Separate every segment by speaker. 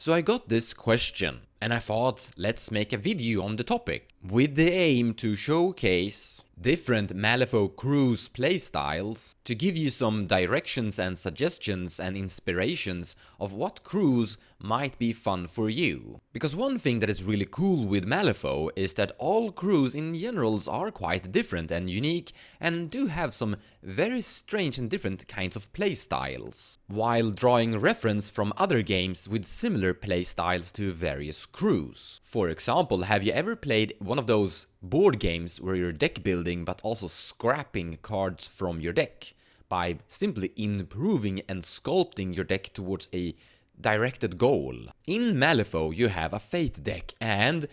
Speaker 1: So I got this question, and I thought, let's make a video on the topic, with the aim to showcase different Malifaux crews playstyles, to give you some directions and suggestions and inspirations of what crews might be fun for you. Because one thing that is really cool with Malifaux is that all crews in general are quite different and unique, and do have some very strange and different kinds of playstyles, while drawing reference from other games with similar playstyles to various crews. For example, have you ever played one of those board games where you're deck building but also scrapping cards from your deck by simply improving and sculpting your deck towards a directed goal? In Malifaux you have a fate deck and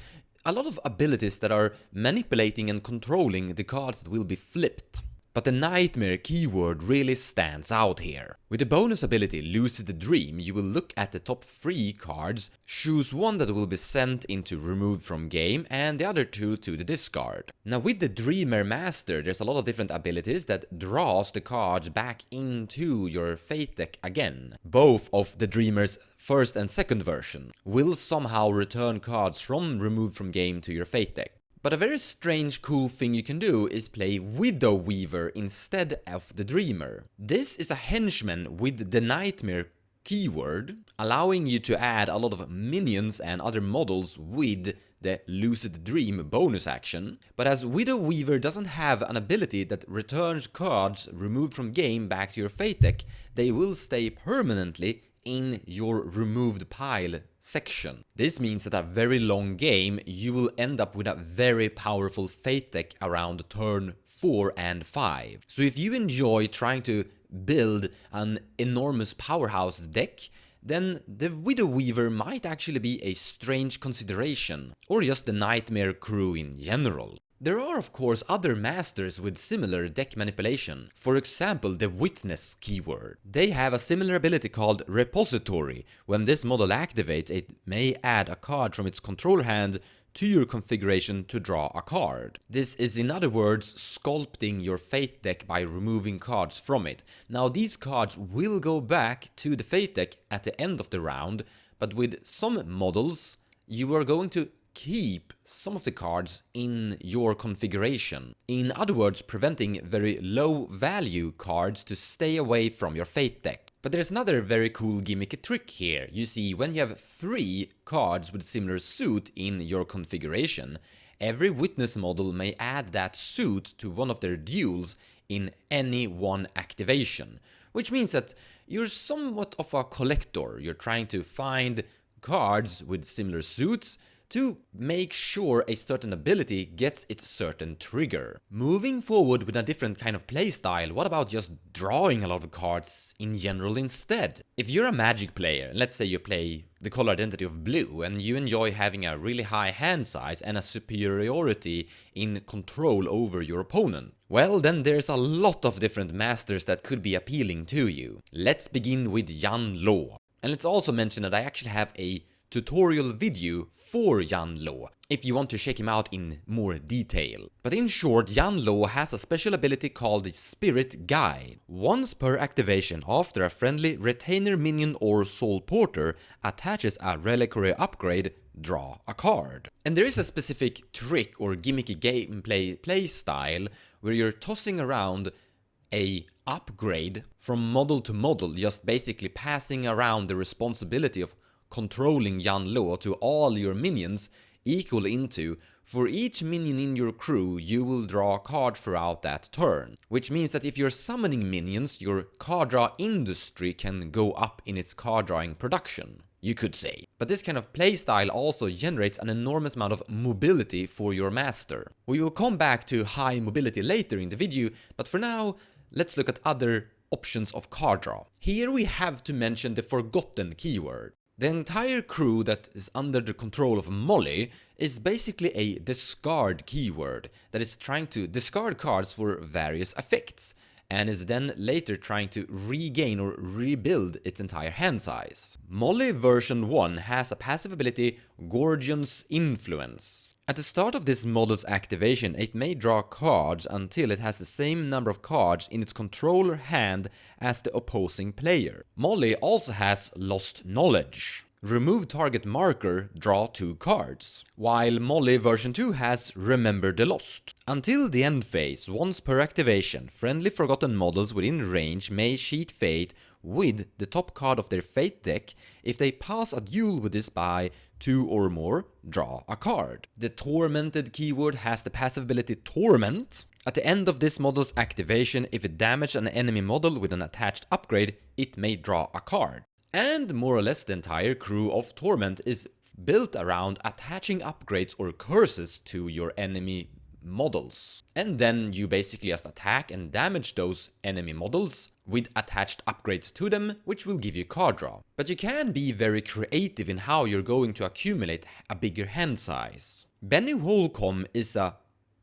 Speaker 1: a lot of abilities that are manipulating and controlling the cards that will be flipped. But the nightmare keyword really stands out here. With the bonus ability Lucid Dream, you will look at the top 3 cards, choose one that will be sent into removed from game and the other 2 to the discard. Now with the Dreamer Master, there's a lot of different abilities that draws the cards back into your fate deck again. Both of the Dreamer's first and second version will somehow return cards from removed from game to your fate deck. But a very strange cool thing you can do is play Widow Weaver instead of the Dreamer. This is a henchman with the Nightmare keyword, allowing you to add a lot of minions and other models with the Lucid Dream bonus action. But as Widow Weaver doesn't have an ability that returns cards removed from game back to your fate deck, they will stay permanently in your removed pile section. This means that a very long game you will end up with a very powerful fate deck around turn 4 and 5. So if you enjoy trying to build an enormous powerhouse deck, then the Widow Weaver might actually be a strange consideration, or just the Nightmare crew in general. There are of course other masters with similar deck manipulation, for example the Witness keyword. They have a similar ability called Repository. When this model activates, it may add a card from its control hand to your configuration to draw a card. This is in other words sculpting your fate deck by removing cards from it. Now these cards will go back to the fate deck at the end of the round, but with some models you are going to keep some of the cards in your configuration. In other words, preventing very low value cards to stay away from your fate deck. But there's another very cool gimmicky trick here. You see, when you have 3 cards with similar suit in your configuration, every Witness model may add that suit to one of their duels in any one activation. Which means that you're somewhat of a collector. You're trying to find cards with similar suits to make sure a certain ability gets its certain trigger. Moving forward with a different kind of playstyle, what about just drawing a lot of cards in general instead? If you're a Magic player, let's say you play the color identity of blue and you enjoy having a really high hand size and a superiority in control over your opponent, well then there's a lot of different masters that could be appealing to you. Let's begin with Gunslingers. And let's also mention that I actually have a tutorial video for Gunslingers if you want to check him out in more detail. But in short, Gunslingers has a special ability called the Spirit Guide. Once per activation, after a friendly retainer minion or soul porter attaches a reliquary upgrade, draw a card. And there is a specific trick or gimmicky gameplay playstyle where you're tossing around a upgrade from model to model, just basically passing around the responsibility of controlling Gunslingers to all your minions, equal into, for each minion in your crew you will draw a card throughout that turn. Which means that if you're summoning minions, your card draw industry can go up in its card drawing production, you could say. But this kind of playstyle also generates an enormous amount of mobility for your master. We will come back to high mobility later in the video, but for now, let's look at other options of card draw. Here we have to mention the Forgotten keyword. The entire crew that is under the control of Molly is basically a discard keyword that is trying to discard cards for various effects, and is then later trying to regain or rebuild its entire hand size. Molly version 1 has a passive ability, Gorgon's Influence. At the start of this model's activation, it may draw cards until it has the same number of cards in its controller hand as the opposing player. Molly also has Lost Knowledge. remove target marker, draw 2 cards, while Molly version 2 has Remember the Lost. Until the end phase, once per activation, friendly forgotten models within range may sheet Fate with the top card of their Fate deck. If they pass a duel with this by 2 or more, draw a card. The Tormented keyword has the passive ability Torment. At the end of this model's activation, if it damages an enemy model with an attached upgrade, it may draw a card. And more or less the entire crew of Torment is built around attaching upgrades or curses to your enemy models. And then you basically just attack and damage those enemy models with attached upgrades to them, which will give you card draw. But you can be very creative in how you're going to accumulate a bigger hand size. Benny Holcomb is a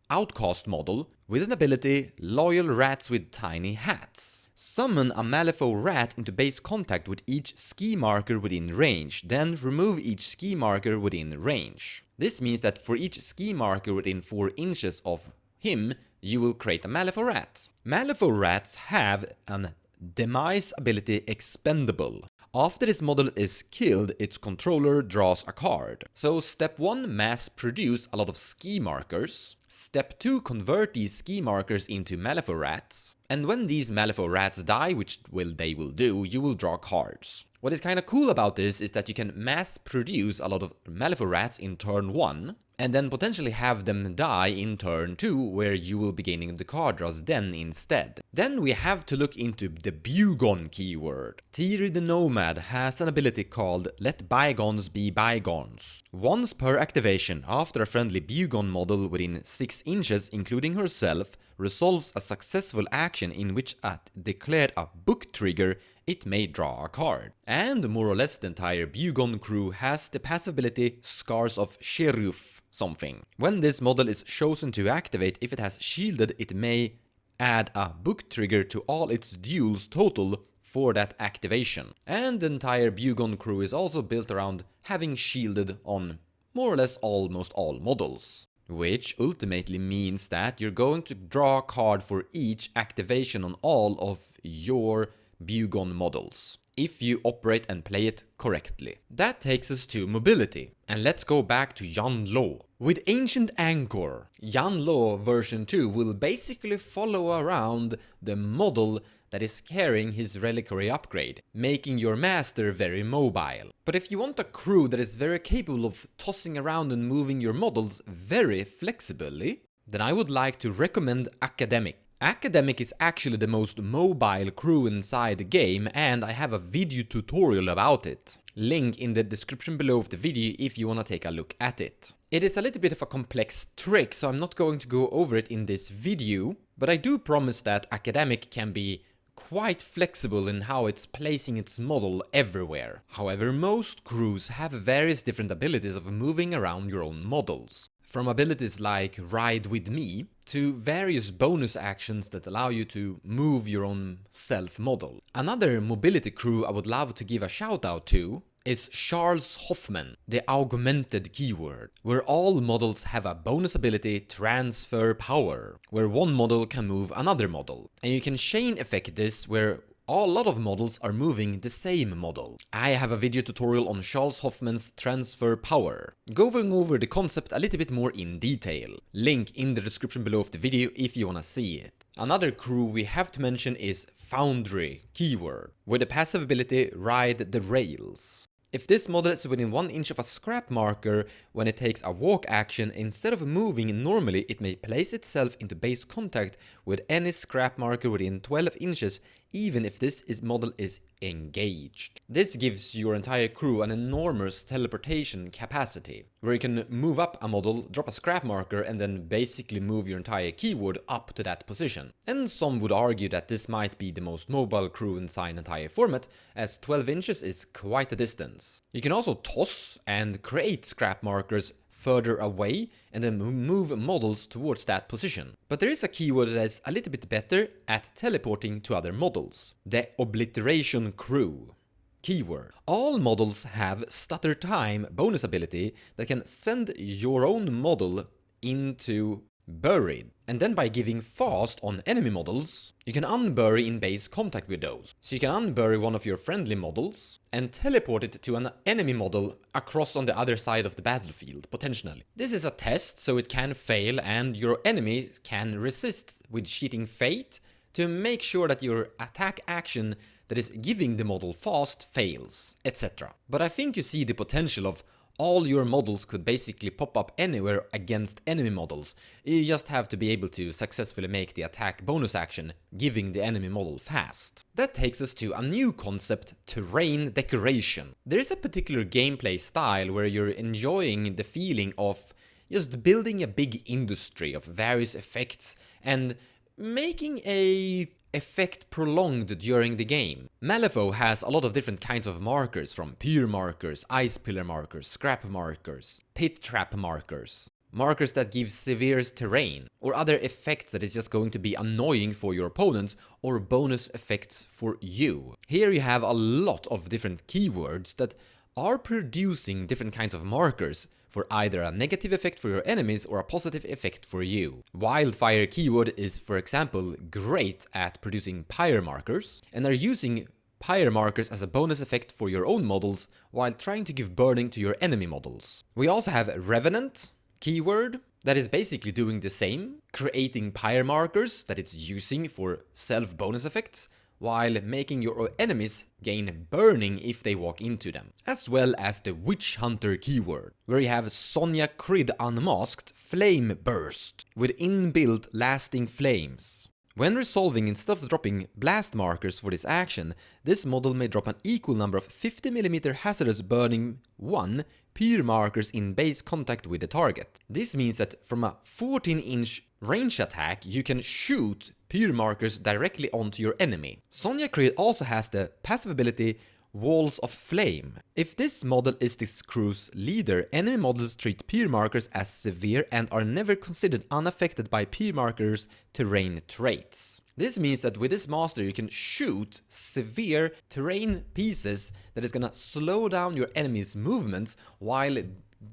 Speaker 1: outcast model with an ability Loyal Rats with Tiny Hats. Summon a Malifaux rat into base contact with each ski marker within range, then remove each ski marker within range. This means that for each ski marker within 4 inches of him, you will create a Malifaux rat. Malifaux rats have an demise ability Expendable. After this model is killed, its controller draws a card. So step 1, mass produce a lot of ski markers. Step 2, convert these ski markers into Malifaux rats. And when these Malifaux rats die, which they will do, you will draw cards. What is kind of cool about this is that you can mass produce a lot of Malifaux rats in turn 1, and then potentially have them die in turn 2, where you will be gaining the card draws then instead. Then we have to look into the Bugon keyword. Tiri the Nomad has an ability called Let Bygones Be Bygones. Once per activation, after a friendly Bugon model within 6 inches, including herself, resolves a successful action in which it declared a book trigger, it may draw a card. And more or less the entire Bugon crew has the passive ability Scars of Sheriff something. When this model is chosen to activate, if it has shielded, it may add a book trigger to all its duels total for that activation. And the entire Bugon crew is also built around having shielded on more or less almost all models. Which ultimately means that you're going to draw a card for each activation on all of your Bugon models, if you operate and play it correctly. That takes us to mobility, and let's go back to Yan Lo. With Ancient Anchor, Yan Lo version 2 will basically follow around the model that is carrying his reliquary upgrade, making your master very mobile. But if you want a crew that is very capable of tossing around and moving your models very flexibly, then I would like to recommend Academic. Academic is actually the most mobile crew inside the game, and I have a video tutorial about it. Link in the description below of the video if you wanna take a look at it. It is a little bit of a complex trick, so I'm not going to go over it in this video, but I do promise that Academic can be quite flexible in how it's placing its model everywhere. However, most crews have various different abilities of moving around your own models. From abilities like Ride With Me, to various bonus actions that allow you to move your own self model. Another mobility crew I would love to give a shout out to is Charles Hoffman, the augmented keyword, where all models have a bonus ability Transfer Power, where one model can move another model. And you can chain effect this where a lot of models are moving the same model. I have a video tutorial on Charles Hoffman's Transfer Power, going over the concept a little bit more in detail. Link in the description below of the video if you wanna see it. Another crew we have to mention is Foundry keyword, with the passive ability Ride the Rails. If this model is within 1 inch of a scrap marker when it takes a walk action, instead of moving normally, it may place itself into base contact with any scrap marker within 12 inches, even if this model is engaged. This gives your entire crew an enormous teleportation capacity, where you can move up a model, drop a scrap marker, and then basically move your entire keyword up to that position. And some would argue that this might be the most mobile crew inside the entire format, as 12 inches is quite a distance. You can also toss and create scrap markers further away and then move models towards that position. But there is a keyword that is a little bit better at teleporting to other models. The Obliteration Crew keyword. All models have Stutter Time bonus ability that can send your own model into buried. And then by giving fast on enemy models, you can unbury in base contact with those. So you can unbury one of your friendly models and teleport it to an enemy model across on the other side of the battlefield, potentially. This is a test, so it can fail and your enemies can resist with cheating fate to make sure that your attack action that is giving the model fast fails, etc. But I think you see the potential of all your models could basically pop up anywhere against enemy models. You just have to be able to successfully make the attack bonus action, giving the enemy model fast. That takes us to a new concept, terrain decoration. There is a particular gameplay style where you're enjoying the feeling of just building a big industry of various effects and making a effect prolonged during the game. Malifaux has a lot of different kinds of markers, from pier markers, ice pillar markers, scrap markers, pit trap markers, markers that give severe terrain, or other effects that is just going to be annoying for your opponents, or bonus effects for you. Here you have a lot of different keywords that are producing different kinds of markers for either a negative effect for your enemies or a positive effect for you. Wildfire keyword is, for example, great at producing pyre markers, and are using pyre markers as a bonus effect for your own models while trying to give burning to your enemy models. We also have revenant keyword that is basically doing the same, creating pyre markers that it's using for self bonus effects, while making your enemies gain burning if they walk into them. As well as the Witch Hunter keyword, where you have Sonya Crid Unmasked Flame Burst, with inbuilt lasting flames. When resolving, instead of dropping blast markers for this action, this model may drop an equal number of 50mm hazardous burning 1 pier markers in base contact with the target. This means that from a 14-inch range attack, you can shoot pier markers directly onto your enemy. Sonya Creed also has the passive ability Walls of Flame. If this model is this crew's leader, enemy models treat pier markers as severe and are never considered unaffected by pier markers' terrain traits. This means that with this master you can shoot severe terrain pieces that is gonna slow down your enemy's movements while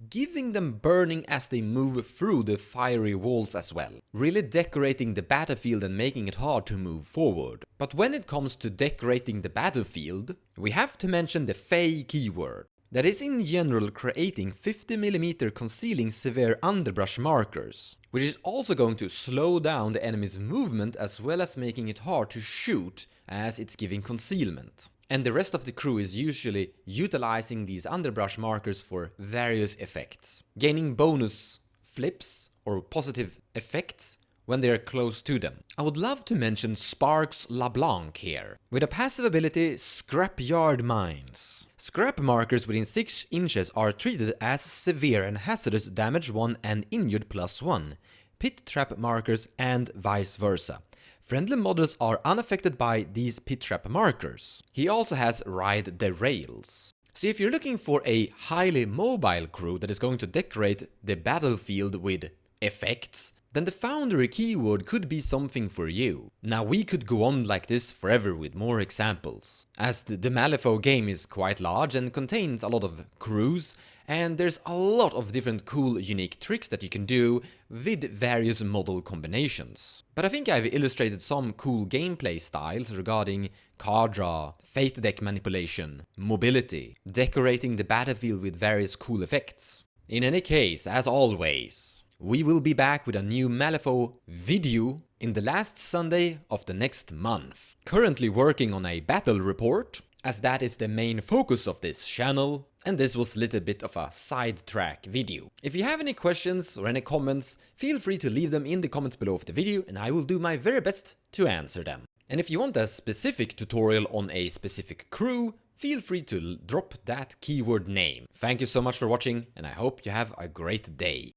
Speaker 1: giving them burning as they move through the fiery walls as well. Really decorating the battlefield and making it hard to move forward. But when it comes to decorating the battlefield, we have to mention the Fey keyword. That is in general creating 50mm concealing severe underbrush markers, which is also going to slow down the enemy's movement as well as making it hard to shoot as it's giving concealment. And the rest of the crew is usually utilizing these underbrush markers for various effects, gaining bonus flips or positive effects when they are close to them. I would love to mention Sparks LeBlanc here, with a passive ability Scrapyard Mines. Scrap markers within 6 inches are treated as severe and hazardous damage 1 and injured +1, pit trap markers and vice versa. Friendly models are unaffected by these pit trap markers. He also has Ride the Rails. So if you're looking for a highly mobile crew that is going to decorate the battlefield with effects, then the Foundry keyword could be something for you. Now we could go on like this forever with more examples, as the Malifaux game is quite large and contains a lot of crews, and there's a lot of different cool unique tricks that you can do with various model combinations. But I think I've illustrated some cool gameplay styles regarding card draw, fate deck manipulation, mobility, decorating the battlefield with various cool effects. In any case, as always, we will be back with a new Malifaux video in the last Sunday of the next month. Currently working on a battle report, as that is the main focus of this channel, and this was a little bit of a sidetrack video. If you have any questions or any comments, feel free to leave them in the comments below of the video and I will do my very best to answer them. And if you want a specific tutorial on a specific crew, feel free to drop that keyword name. Thank you so much for watching and I hope you have a great day.